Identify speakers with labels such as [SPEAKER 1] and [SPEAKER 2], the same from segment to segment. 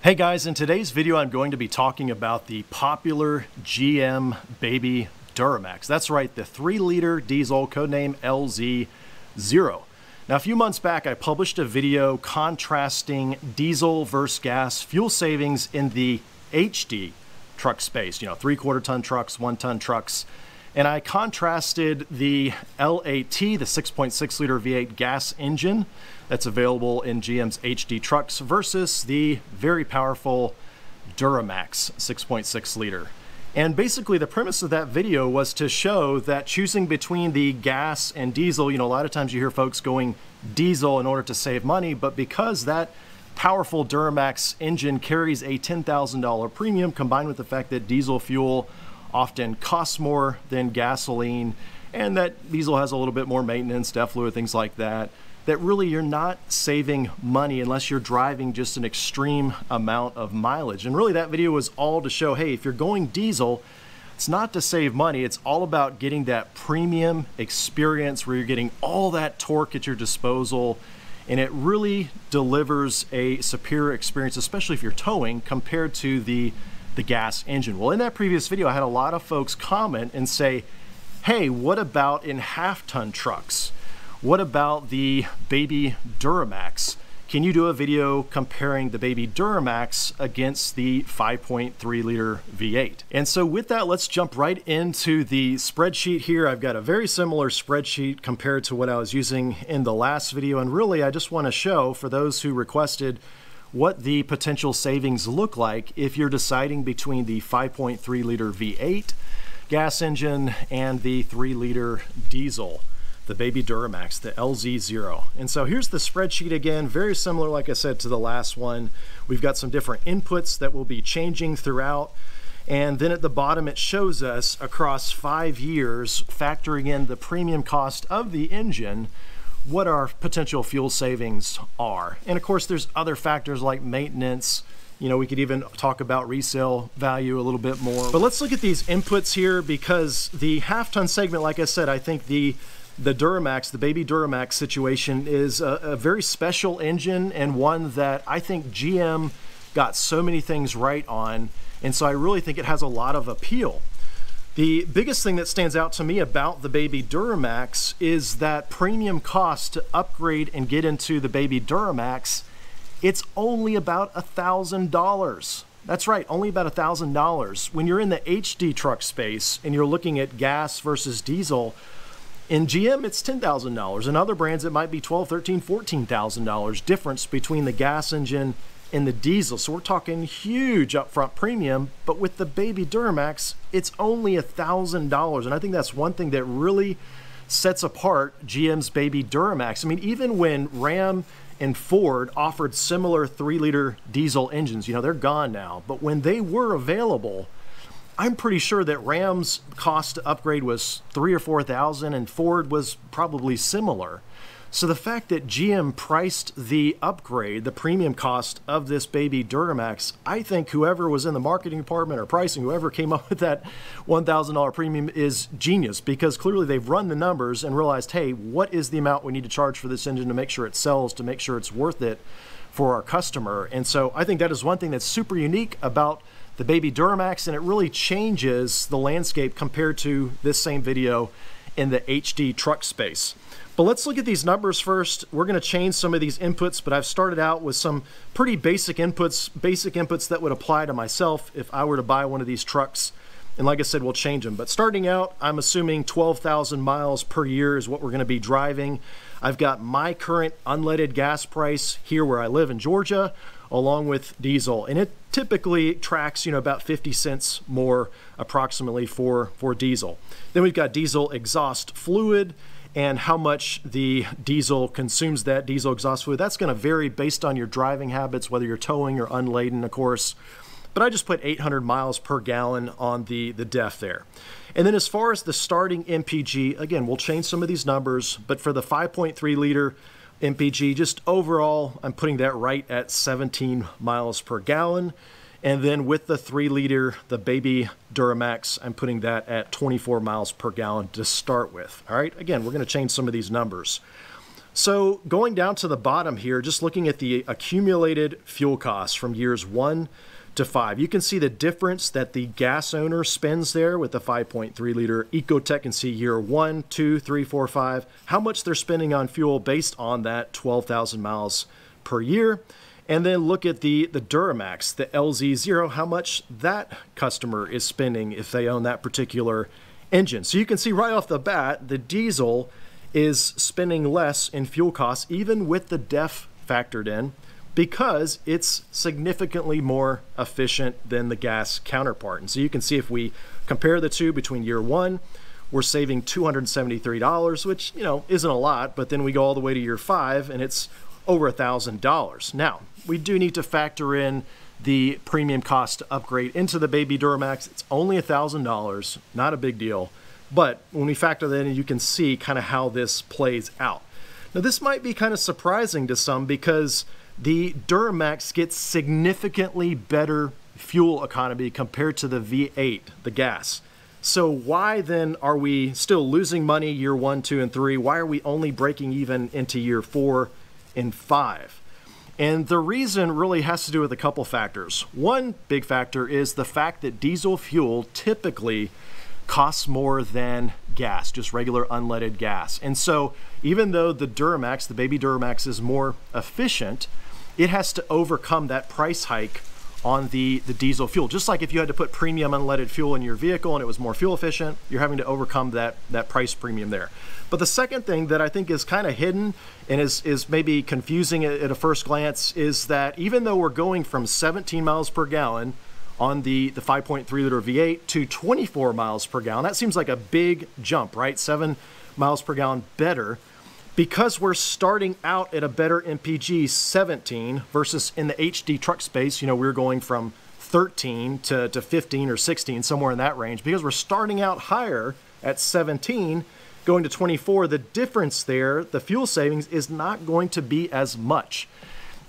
[SPEAKER 1] Hey guys, in today's video I'm going to be talking about the popular GM Baby Duramax. That's right, the 3-liter diesel, codename LZ0. Now a few months back I published a video contrasting diesel versus gas fuel savings in the HD truck space, 3/4 ton trucks, 1-ton trucks. And I contrasted the L8T, the 6.6 liter V8 gas engine that's available in GM's HD trucks versus the very powerful Duramax 6.6 liter. And basically the premise of that video was to show that choosing between the gas and diesel, a lot of times you hear folks going diesel in order to save money, but because that powerful Duramax engine carries a $10,000 premium combined with the fact that diesel fuel often costs more than gasoline, and that diesel has a little bit more maintenance, DEF fluid, things like that, that really you're not saving money unless you're driving just an extreme amount of mileage. And really that video was all to show, hey, if you're going diesel, it's not to save money, it's all about getting that premium experience where you're getting all that torque at your disposal, and it really delivers a superior experience, especially if you're towing, compared to the gas engine. Well, in that previous video, I had a lot of folks comment and say, hey, what about in half-ton trucks? What about the Baby Duramax? Can you do a video comparing the Baby Duramax against the 5.3 liter V8? And so with that, let's jump right into the spreadsheet here. I've got a very similar spreadsheet compared to what I was using in the last video. And really, I just want to show for those who requested what the potential savings look like if you're deciding between the 5.3 liter V8 gas engine and the 3-liter diesel, the Baby Duramax, the LZ0. And so here's the spreadsheet again, very similar, like I said, to the last one. We've got some different inputs that will be changing throughout. And then at the bottom, it shows us across 5 years, factoring in the premium cost of the engine, what our potential fuel savings are. And of course, there's other factors like maintenance. We could even talk about resale value a little bit more. But let's look at these inputs here, because the half-ton segment, like I said, I think the Duramax, the Baby Duramax situation is a very special engine, and one that I think GM got so many things right on. And so I really think it has a lot of appeal. The biggest thing that stands out to me about the Baby Duramax is that premium cost to upgrade and get into the Baby Duramax. It's only about $1,000. That's right, only about $1,000. When you're in the HD truck space and you're looking at gas versus diesel, in GM it's $10,000. In other brands it might be $12,000, $13,000, $14,000 difference between the gas engine and the diesel. So we're talking huge upfront premium, but with the Baby Duramax, it's only $1,000. And I think that's one thing that really sets apart GM's Baby Duramax. I mean, even when Ram and Ford offered similar 3-liter diesel engines, they're gone now, but when they were available, I'm pretty sure that Ram's cost to upgrade was $3,000 or $4,000, and Ford was probably similar. So the fact that GM priced the upgrade, the premium cost of this Baby Duramax, I think whoever was in the marketing department or pricing, whoever came up with that $1,000 premium is genius, because clearly they've run the numbers and realized, hey, what is the amount we need to charge for this engine to make sure it sells, to make sure it's worth it for our customer. And so I think that is one thing that's super unique about the Baby Duramax, and it really changes the landscape compared to this same video in the HD truck space. But let's look at these numbers first. We're going to change some of these inputs, but I've started out with some pretty basic inputs that would apply to myself if I were to buy one of these trucks. And like I said, we'll change them. But starting out, I'm assuming 12,000 miles per year is what we're going to be driving. I've got my current unleaded gas price here where I live in Georgia, along with diesel. And it typically tracks, about 50 cents more approximately for diesel. Then we've got diesel exhaust fluid, and how much the diesel consumes that diesel exhaust fluid. That's going to vary based on your driving habits, whether you're towing or unladen, of course. But I just put 800 miles per gallon on the DEF there. And then as far as the starting MPG, again, we'll change some of these numbers, but for the 5.3 liter MPG, just overall, I'm putting that right at 17 miles per gallon. And then with the 3-liter, the Baby Duramax, I'm putting that at 24 miles per gallon to start with. All right, again, we're going to change some of these numbers. So going down to the bottom here, just looking at the accumulated fuel costs from years 1 to 5, you can see the difference that the gas owner spends there with the 5.3 liter Ecotec, and see year 1, 2, 3, 4, 5, how much they're spending on fuel based on that 12,000 miles per year. And then look at the Duramax, the LZ0, how much that customer is spending if they own that particular engine. So you can see right off the bat, the diesel is spending less in fuel costs, even with the DEF factored in, because it's significantly more efficient than the gas counterpart. And so you can see if we compare the two between year 1, we're saving $273, which, you know, isn't a lot, but then we go all the way to year 5 and it's over $1,000. Now, we do need to factor in the premium cost to upgrade into the Baby Duramax. It's only $1,000, not a big deal. But when we factor that in, you can see kind of how this plays out. Now, this might be kind of surprising to some because the Duramax gets significantly better fuel economy compared to the V8, the gas. So why then are we still losing money year 1, 2, and 3? Why are we only breaking even into year 4 and 5? And the reason really has to do with a couple factors. One big factor is the fact that diesel fuel typically costs more than gas, just regular unleaded gas. And so even though the Duramax, the Baby Duramax, is more efficient, it has to overcome that price hike on the diesel fuel. Just like if you had to put premium unleaded fuel in your vehicle and it was more fuel efficient, you're having to overcome that price premium there. But the second thing that I think is kind of hidden and is maybe confusing at a first glance is that even though we're going from 17 miles per gallon on the 5.3 liter V8 to 24 miles per gallon, that seems like a big jump, right? 7 miles per gallon better, because we're starting out at a better MPG 17 versus in the HD truck space, you know, we're going from 13 to 15 or 16, somewhere in that range. Because we're starting out higher at 17, going to 24, the difference there, the fuel savings, is not going to be as much.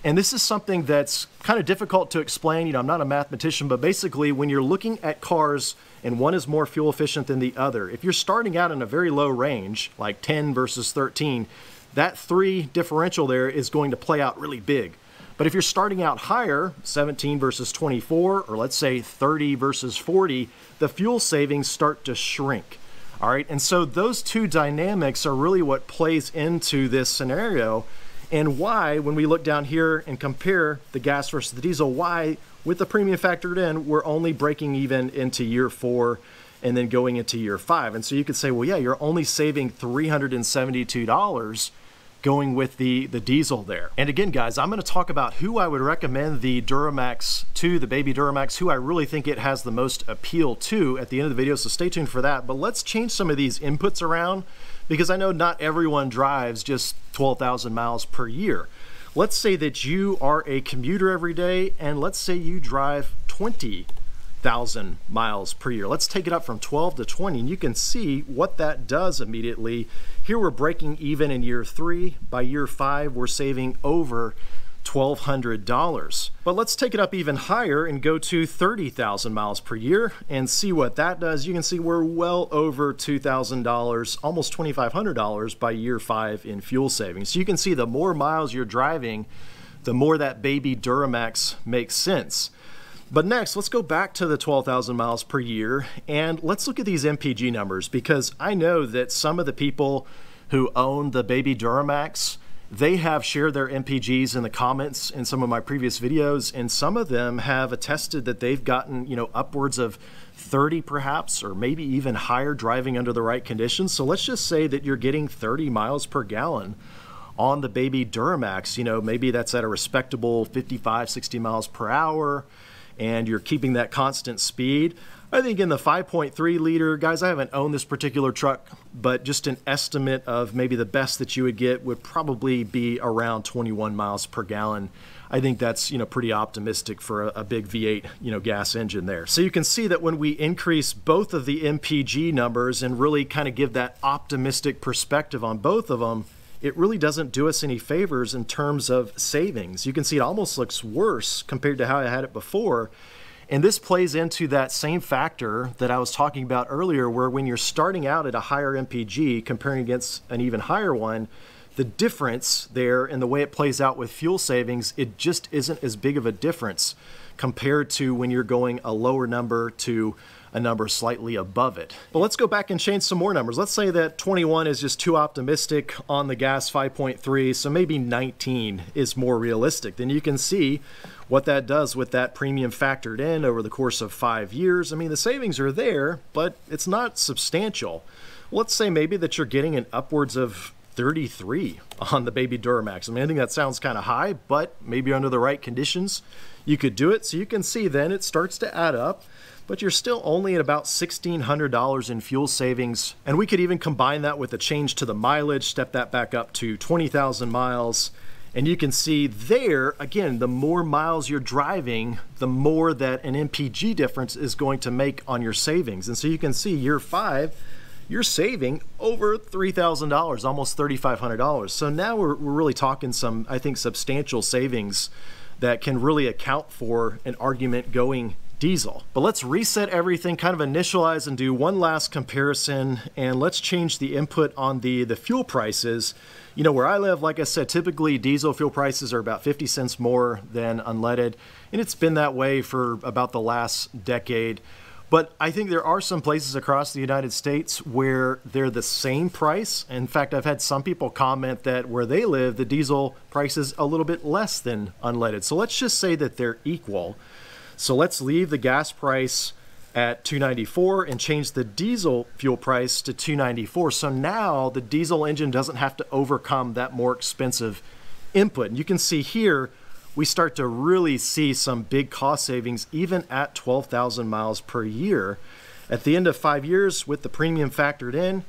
[SPEAKER 1] And this is something that's kind of difficult to explain. You know, I'm not a mathematician, but basically when you're looking at cars and one is more fuel efficient than the other, if you're starting out in a very low range, like 10 versus 13, that 3 differential there is going to play out really big. But if you're starting out higher, 17 versus 24, or let's say 30 versus 40, the fuel savings start to shrink. All right, and so those two dynamics are really what plays into this scenario, and why, when we look down here and compare the gas versus the diesel, why, with the premium factored in, we're only breaking even into year 4 and then going into year 5. And so you could say, well, yeah, you're only saving $372 going with the diesel there. And again, guys, I'm going to talk about who I would recommend the Duramax to, the Baby Duramax, who I really think it has the most appeal to at the end of the video, so stay tuned for that. But let's change some of these inputs around, because I know not everyone drives just 12,000 miles per year. Let's say that you are a commuter every day, and let's say you drive 20,000 miles per year. Let's take it up from 12 to 20, and you can see what that does immediately. Here we're breaking even in year 3. By year 5, we're saving over $1,200. But let's take it up even higher and go to 30,000 miles per year and see what that does. You can see we're well over $2,000, almost $2,500 by year 5 in fuel savings. So you can see the more miles you're driving, the more that Baby Duramax makes sense. But next, let's go back to the 12,000 miles per year and let's look at these MPG numbers, because I know that some of the people who own the Baby Duramax, they have shared their MPGs in the comments in some of my previous videos, and some of them have attested that they've gotten, you know, upwards of 30 perhaps, or maybe even higher driving under the right conditions. So let's just say that you're getting 30 miles per gallon on the Baby Duramax. You know, maybe that's at a respectable 55, 60 miles per hour, and you're keeping that constant speed. I think in the 5.3 liter, guys, I haven't owned this particular truck, but just an estimate of maybe the best that you would get would probably be around 21 miles per gallon. I think that's, you know, pretty optimistic for a big V8, you know, gas engine there. So you can see that when we increase both of the MPG numbers and really kind of give that optimistic perspective on both of them, it really doesn't do us any favors in terms of savings. You can see it almost looks worse compared to how I had it before. And this plays into that same factor that I was talking about earlier, where when you're starting out at a higher MPG comparing against an even higher one, the difference there and the way it plays out with fuel savings, it just isn't as big of a difference compared to when you're going a lower number to a number slightly above it. But let's go back and change some more numbers. Let's say that 21 is just too optimistic on the gas 5.3, so maybe 19 is more realistic. Then you can see what that does with that premium factored in over the course of 5 years. I mean, the savings are there, but it's not substantial. Let's say maybe that you're getting an upwards of 33 on the Baby Duramax. I mean, I think that sounds kind of high, but maybe under the right conditions, you could do it. So you can see then it starts to add up, but you're still only at about $1,600 in fuel savings. And we could even combine that with a change to the mileage, step that back up to 20,000 miles. And you can see there, again, the more miles you're driving, the more that an MPG difference is going to make on your savings. And so you can see year 5, you're saving over $3,000, almost $3,500. So now we're really talking some, I think, substantial savings that can really account for an argument going diesel. But let's reset everything, kind of initialize and do one last comparison, and let's change the input on the fuel prices. You know, where I live, like I said, typically diesel fuel prices are about 50 cents more than unleaded, and it's been that way for about the last decade. But I think there are some places across the United States where they're the same price. In fact, I've had some people comment that where they live, the diesel price is a little bit less than unleaded. So let's just say that they're equal. So let's leave the gas price at $2.94 and change the diesel fuel price to $2.94. So now the diesel engine doesn't have to overcome that more expensive input. And you can see here, we start to really see some big cost savings even at 12,000 miles per year. At the end of 5 years, with the premium factored in,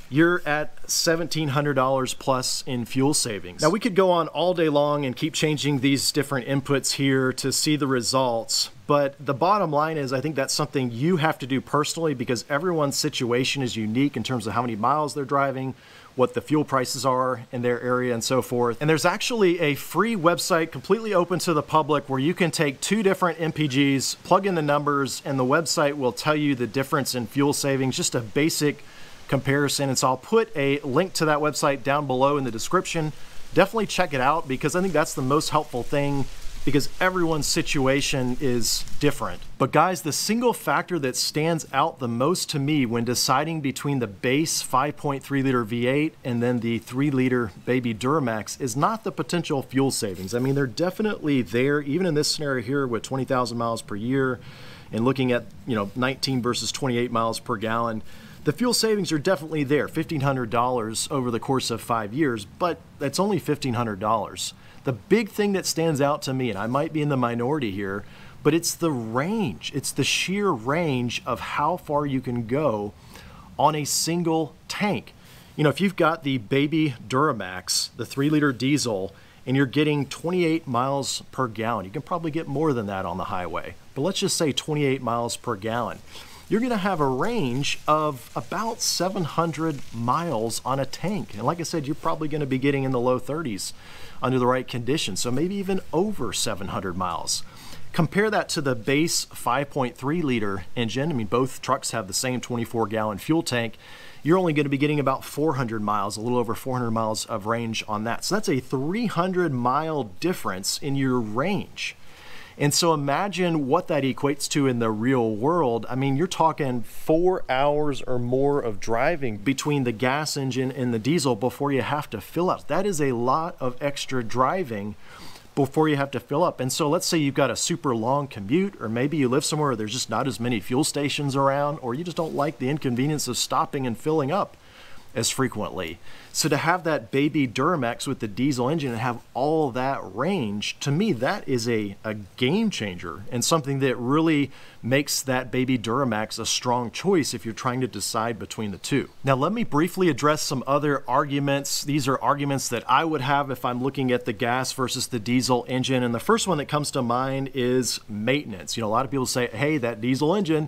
[SPEAKER 1] you're at $1,700 plus in fuel savings. Now we could go on all day long and keep changing these different inputs here to see the results, but the bottom line is I think that's something you have to do personally because everyone's situation is unique in terms of how many miles they're driving, what the fuel prices are in their area and so forth. And there's actually a free website completely open to the public where you can take 2 different MPGs, plug in the numbers, and the website will tell you the difference in fuel savings, just a basic comparison. And so I'll put a link to that website down below in the description. Definitely check it out because I think that's the most helpful thing because everyone's situation is different. But guys, the single factor that stands out the most to me when deciding between the base 5.3 liter V8 and then the 3 liter Baby Duramax is not the potential fuel savings. I mean, they're definitely there, even in this scenario here with 20,000 miles per year and looking at, 19 versus 28 miles per gallon. The fuel savings are definitely there, $1,500 over the course of 5 years, but that's only $1,500. The big thing that stands out to me, and I might be in the minority here, but it's the range. It's the sheer range of how far you can go on a single tank. If you've got the Baby Duramax, the 3 liter diesel, and you're getting 28 miles per gallon, you can probably get more than that on the highway, but let's just say 28 miles per gallon. You're going to have a range of about 700 miles on a tank. And like I said, you're probably going to be getting in the low 30s under the right conditions, so maybe even over 700 miles. Compare that to the base 5.3 liter engine. I mean, both trucks have the same 24-gallon fuel tank. You're only going to be getting about 400 miles, a little over 400 miles of range on that. So that's a 300-mile difference in your range. And so imagine what that equates to in the real world. I mean, you're talking 4 hours or more of driving between the gas engine and the diesel before you have to fill up. That is a lot of extra driving before you have to fill up. And so let's say you've got a super long commute, or maybe you live somewhere where there's just not as many fuel stations around, or you just don't like the inconvenience of stopping and filling up as frequently. So to have that Baby Duramax with the diesel engine and have all that range, to me, that is a game changer and something that really makes that Baby Duramax a strong choice if you're trying to decide between the two. Now, let me briefly address some other arguments. These are arguments that I would have if I'm looking at the gas versus the diesel engine. And the first one that comes to mind is maintenance. A lot of people say, hey, that diesel engine,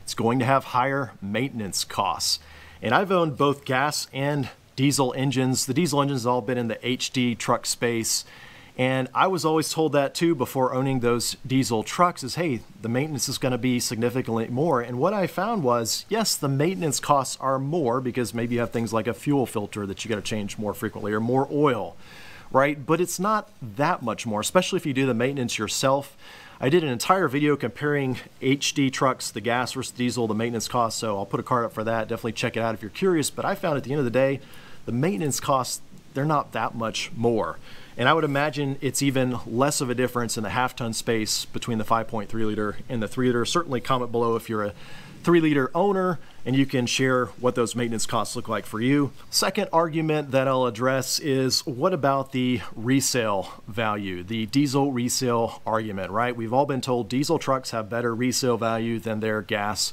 [SPEAKER 1] it's going to have higher maintenance costs. And I've owned both gas and diesel engines. The diesel engines have all been in the HD truck space. And I was always told that too before owning those diesel trucks is, hey, the maintenance is going to be significantly more. And what I found was, yes, the maintenance costs are more because maybe you have things like a fuel filter that you got to change more frequently or more oil, right? But it's not that much more, especially if you do the maintenance yourself. I did an entire video comparing HD trucks, the gas versus diesel, the maintenance costs. So I'll put a card up for that. Definitely check it out if you're curious. But I found at the end of the day, the maintenance costs, they're not that much more. And I would imagine it's even less of a difference in the half-ton space between the 5.3 liter and the 3 liter. Certainly comment below if you're a 3 liter owner and you can share what those maintenance costs look like for you. Second argument that I'll address is, what about the resale value, the diesel resale argument, right? We've all been told diesel trucks have better resale value than their gas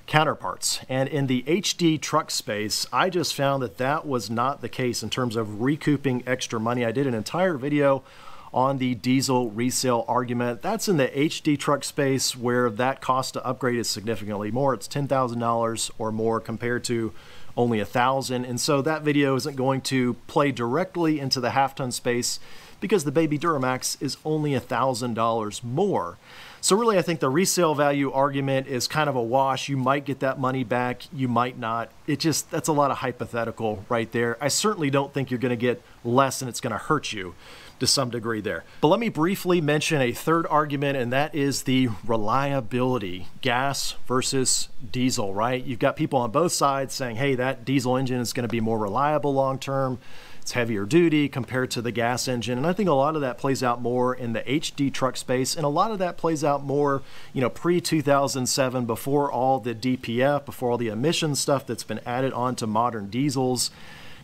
[SPEAKER 1] counterparts. And in the HD truck space, I just found that that was not the case in terms of recouping extra money. I did an entire video on the diesel resale argument. That's in the HD truck space where that cost to upgrade is significantly more. It's $10,000 or more compared to only $1,000. And so that video isn't going to play directly into the half-ton space because the Baby Duramax is only $1,000 more. So really, I think the resale value argument is kind of a wash. You might get that money back, you might not. That's a lot of hypothetical right there. I certainly don't think you're going to get less and it's going to hurt you to some degree there. But let me briefly mention a third argument, and that is the reliability, gas versus diesel, right? You've got people on both sides saying, hey, that diesel engine is going to be more reliable long term. It's heavier duty compared to the gas engine. And I think a lot of that plays out more in the HD truck space. And a lot of that plays out more, pre-2007, before all the DPF, before all the emission stuff that's been added onto modern diesels.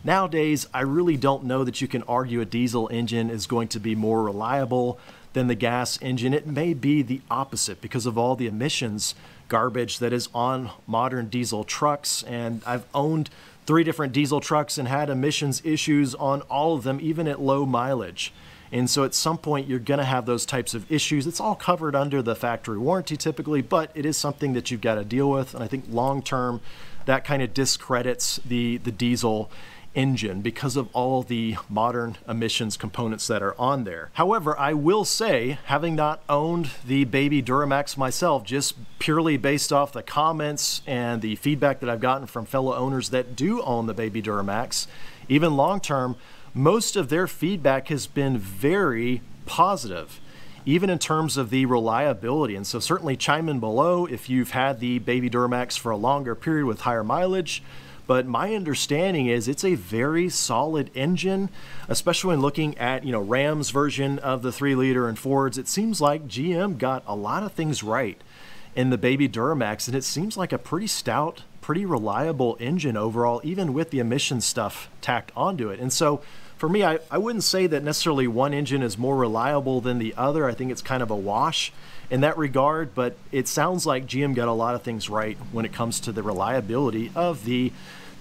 [SPEAKER 1] Nowadays, I really don't know that you can argue a diesel engine is going to be more reliable than the gas engine. It may be the opposite because of all the emissions garbage that is on modern diesel trucks. And I've owned 3 different diesel trucks and had emissions issues on all of them, even at low mileage. And so at some point you're going to have those types of issues. It's all covered under the factory warranty typically, but it is something that you've got to deal with. And I think long term that kind of discredits the diesel engine because of all the modern emissions components that are on there. However, I will say, having not owned the Baby Duramax myself, just purely based off the comments and the feedback that I've gotten from fellow owners that do own the Baby Duramax, even long term, most of their feedback has been very positive, even in terms of the reliability. And so certainly chime in below if you've had the Baby Duramax for a longer period with higher mileage. But my understanding is it's a very solid engine, especially when looking at, Ram's version of the 3 liter and Ford's. It seems like GM got a lot of things right in the Baby Duramax, and it seems like a pretty stout, pretty reliable engine overall, even with the emission stuff tacked onto it. And so for me, I wouldn't say that necessarily one engine is more reliable than the other. I think it's kind of a wash in that regard, but it sounds like GM got a lot of things right when it comes to the reliability of the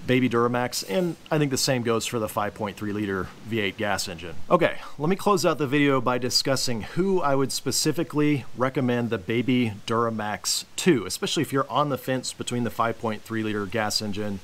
[SPEAKER 1] Baby Duramax, and I think the same goes for the 5.3 liter V8 gas engine. Okay, let me close out the video by discussing who I would specifically recommend the Baby Duramax to, especially if you're on the fence between the 5.3 liter gas engine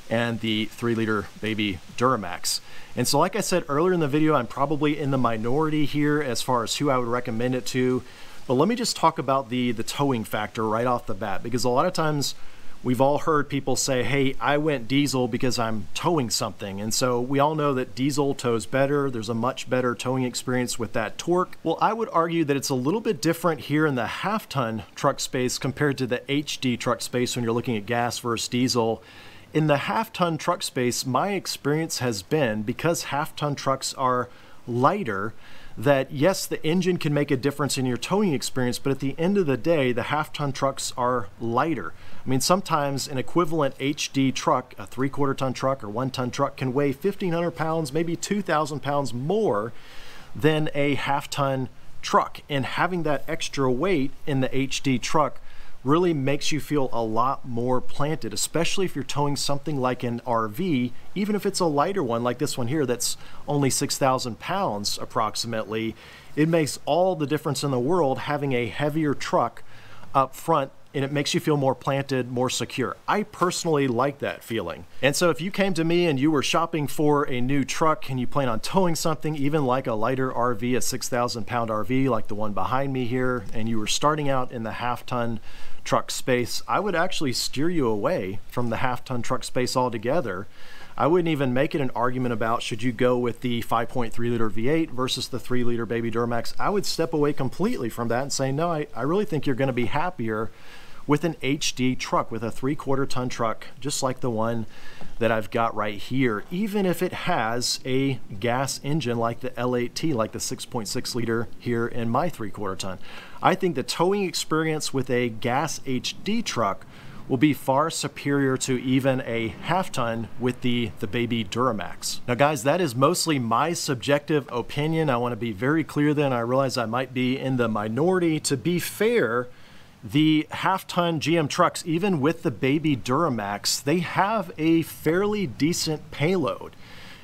[SPEAKER 1] and the 3 liter Baby Duramax. And so like I said earlier in the video, I'm probably in the minority here as far as who I would recommend it to. But let me just talk about the towing factor right off the bat, because a lot of times we've all heard people say, hey, I went diesel because I'm towing something. And so we all know that diesel tows better. There's a much better towing experience with that torque. Well, I would argue that it's a little bit different here in the half-ton truck space compared to the HD truck space when you're looking at gas versus diesel. In the half-ton truck space, my experience has been, because half-ton trucks are lighter, that yes, the engine can make a difference in your towing experience, but at the end of the day, the half-ton trucks are lighter. I mean, sometimes an equivalent HD truck, a 3/4 ton truck or 1 ton truck, can weigh 1,500 pounds, maybe 2,000 pounds more than a half-ton truck. And having that extra weight in the HD truck really makes you feel a lot more planted, especially if you're towing something like an RV, even if it's a lighter one like this one here that's only 6,000 pounds approximately. It makes all the difference in the world having a heavier truck up front and it makes you feel more planted, more secure. I personally like that feeling. And so if you came to me and you were shopping for a new truck and you plan on towing something, even like a lighter RV, a 6,000 pound RV like the one behind me here, and you were starting out in the half-ton truck space, I would actually steer you away from the half-ton truck space altogether. I wouldn't even make it an argument about should you go with the 5.3 liter V8 versus the 3 liter Baby Duramax. I would step away completely from that and say, no, I really think you're going to be happier with an HD truck, with a 3/4 ton truck, just like the one that I've got right here, even if it has a gas engine like the L8T, like the 6.6 liter here in my 3/4 ton. I think the towing experience with a gas HD truck will be far superior to even a half-ton with the Baby Duramax. Now guys, that is mostly my subjective opinion. I want to be very clear then. I realize I might be in the minority. To be fair, the half-ton GM trucks, even with the Baby Duramax, they have a fairly decent payload.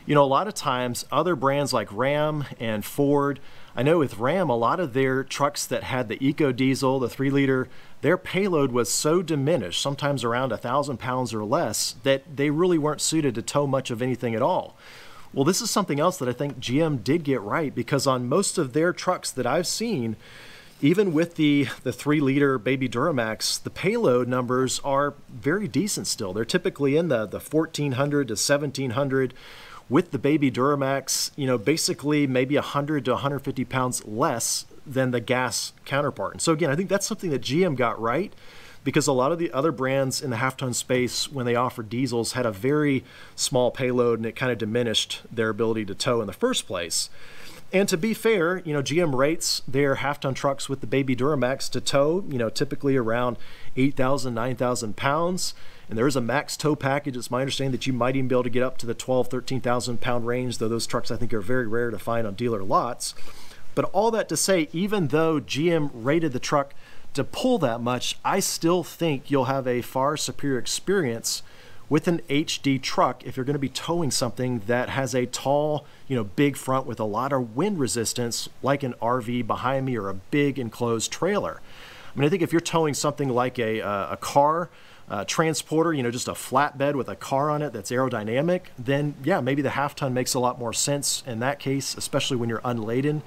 [SPEAKER 1] You know, a lot of times other brands like Ram and Ford, I know with Ram, a lot of their trucks that had the Eco Diesel, the 3 liter, their payload was so diminished, sometimes around 1,000 pounds or less, that they really weren't suited to tow much of anything at all. Well, this is something else that I think GM did get right, because on most of their trucks that I've seen, even with the 3 liter Baby Duramax, the payload numbers are very decent still. They're typically in the 1,400 to 1,700. With the Baby Duramax, you know, basically maybe 100 to 150 pounds less than the gas counterpart. And so again, I think that's something that GM got right, because a lot of the other brands in the half-ton space, when they offered diesels, had a very small payload, and it kind of diminished their ability to tow in the first place. And to be fair, you know, GM rates their half-ton trucks with the Baby Duramax to tow, you know, typically around 8,000, 9,000 pounds. And there is a max tow package. It's my understanding that you might even be able to get up to the 12,000, 13,000 pound range, though those trucks I think are very rare to find on dealer lots. But all that to say, even though GM rated the truck to pull that much, I still think you'll have a far superior experience with an HD truck if you're going to be towing something that has a tall, you know, big front with a lot of wind resistance, like an RV behind me or a big enclosed trailer. I mean, I think if you're towing something like a car transporter, you know, just a flatbed with a car on it that's aerodynamic, then yeah, maybe the half-ton makes a lot more sense in that case, especially when you're unladen.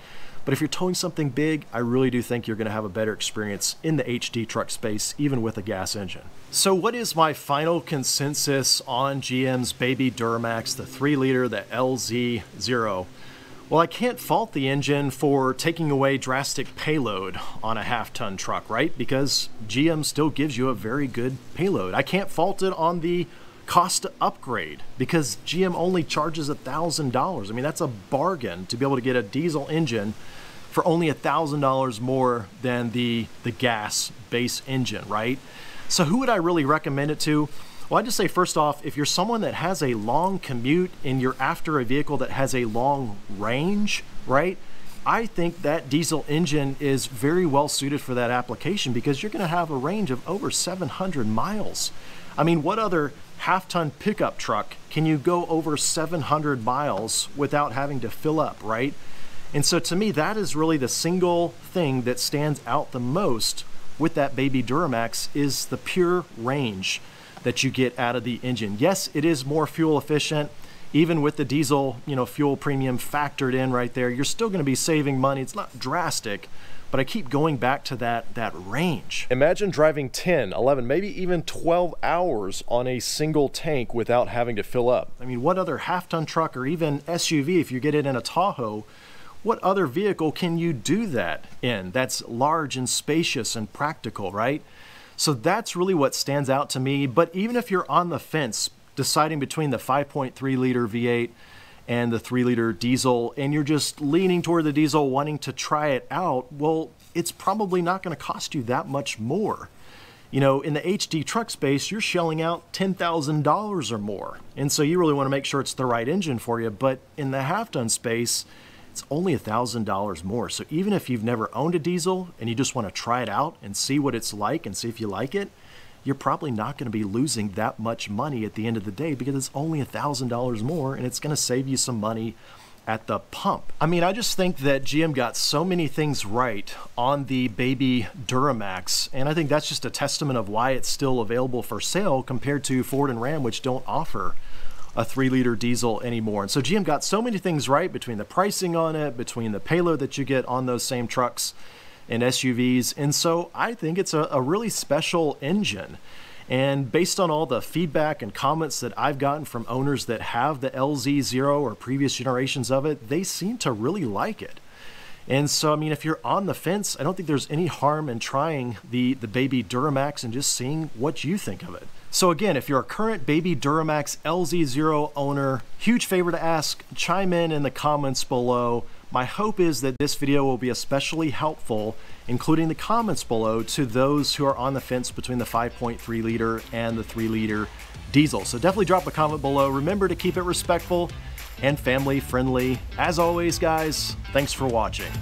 [SPEAKER 1] But if you're towing something big, I really do think you're going to have a better experience in the HD truck space, even with a gas engine. So what is my final consensus on GM's Baby Duramax, the 3 liter, the LZ0? Well, I can't fault the engine for taking away drastic payload on a half-ton truck, right? Because GM still gives you a very good payload. I can't fault it on the cost to upgrade, because GM only charges $1,000. I mean, that's a bargain to be able to get a diesel engine for only $1,000 more than the gas base engine, right? So who would I really recommend it to? Well, I'd just say, first off, if you're someone that has a long commute and you're after a vehicle that has a long range, right? I think that diesel engine is very well suited for that application, because you're going to have a range of over 700 miles. I mean, what other half-ton pickup truck can you go over 700 miles without having to fill up, right? And so to me, that is really the single thing that stands out the most with that Baby Duramax, is the pure range that you get out of the engine. Yes, it is more fuel efficient. Even with the diesel, you know, fuel premium factored in right there, you're still going to be saving money. It's not drastic, but I keep going back to that range. Imagine driving 10, 11, maybe even 12 hours on a single tank without having to fill up. I mean, what other half-ton truck or even SUV, if you get it in a Tahoe, what other vehicle can you do that in that's large and spacious and practical, right? So that's really what stands out to me. But even if you're on the fence deciding between the 5.3 liter V8 and the 3 liter diesel, and you're just leaning toward the diesel, wanting to try it out, well, it's probably not going to cost you that much more. You know, in the HD truck space, you're shelling out $10,000 or more. And so you really want to make sure it's the right engine for you. But in the half-ton space, it's only $1,000 more. So even if you've never owned a diesel and you just want to try it out and see what it's like and see if you like it, you're probably not going to be losing that much money at the end of the day, because it's only $1,000 more, and it's going to save you some money at the pump. I mean, I just think that GM got so many things right on the baby Duramax, and I think that's just a testament of why it's still available for sale compared to Ford and Ram, which don't offer a 3-liter diesel anymore. And so GM got so many things right between the pricing on it, between the payload that you get on those same trucks and SUVs. And so I think it's a really special engine. And based on all the feedback and comments that I've gotten from owners that have the LZ0 or previous generations of it, they seem to really like it. And so, I mean, if you're on the fence, I don't think there's any harm in trying the baby Duramax and just seeing what you think of it. So again, if you're a current baby Duramax LZ0 owner, huge favor to ask, chime in the comments below. My hope is that this video will be especially helpful, including the comments below, to those who are on the fence between the 5.3 liter and the 3-liter diesel. So definitely drop a comment below. Remember to keep it respectful and family friendly. As always, guys, thanks for watching.